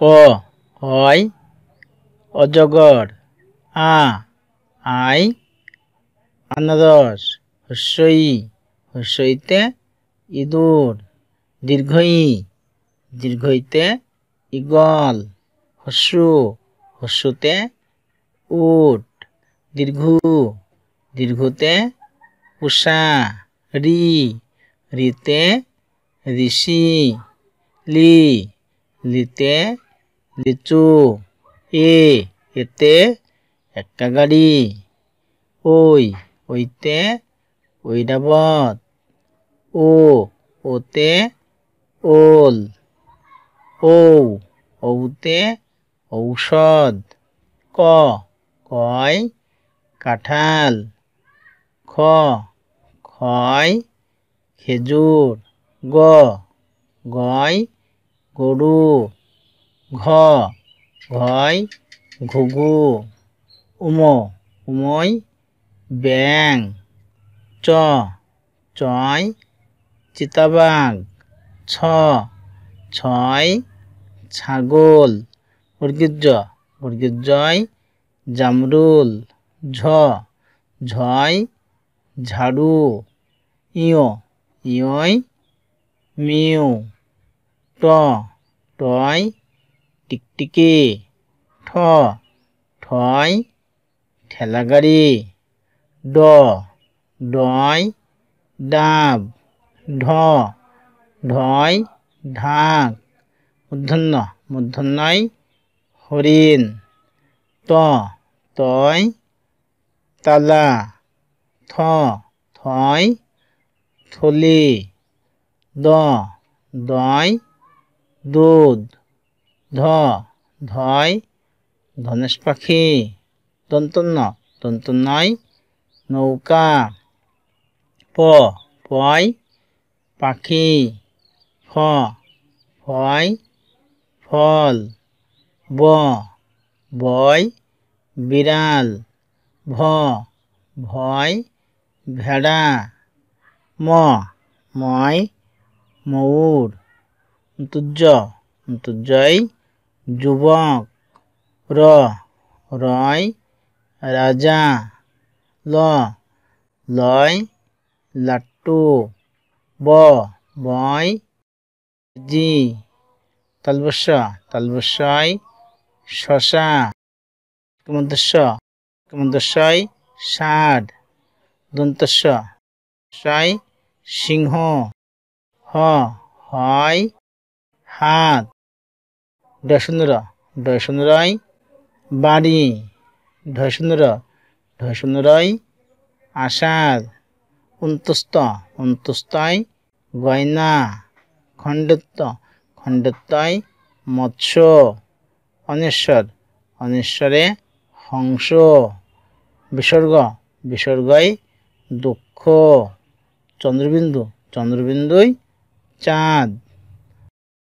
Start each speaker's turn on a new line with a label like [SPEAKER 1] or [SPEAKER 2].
[SPEAKER 1] অ অয় অজগর। আ আই আনারস। হস্যই হস্যইতে ইঁদুর। দীর্ঘই দীর্ঘইতে ঈগল। হস্যু হস্যুতে উট। দীর্ঘু দীর্ঘুতে উষা। রি রিতে ঋষি। লি লিতে লিচু। এতে একটা গাড়ি। ওই ওইতে ঐরাবত। ওতে ওল। ঔ ঔতে ঔষধ। কয় কাঁঠাল। খয় খেজুর। গয় গরু। ঘয় ঘুঘু। উময় ব্যাং। চয় চিতাবাঘ। ছয় ছাগল। জয় জামরুল। ঝয় ঝাড়ু। ইয়য় মিউ। টয় টিকটিকি। ঠয় ঠেলাগাড়ি। ডয় ডাব। ঢয় ঢাক। মূর্ধন্যয় হরিণ। তয় তালা। থয় থলি। দয় দুধ। ধয় ধনেশ পাখি। দন্তন্যয় নৌকা। পয় পাখি। ফয় ফল। বয় বিড়াল। ভয় ভেড়া। ময় ময়ূর। অন্তর্জয় যুবক। রয় রাজা। লয় লাট্টু। বয় জি। তালবস্যয় শশা। কমন্তস্যয় ষাঁড়। দন্তস্যয় সিংহ। হয় হাত। ডয় বাড়ি। ঢয় আষাঢ়। অন্ত্যস্তয় গয়না। খণ্ডেত্বয় মৎস্য। অনেশ্বরে হংস। বিসর্গয় দুঃখ। চন্দ্রবিন্দুয় চাঁদ।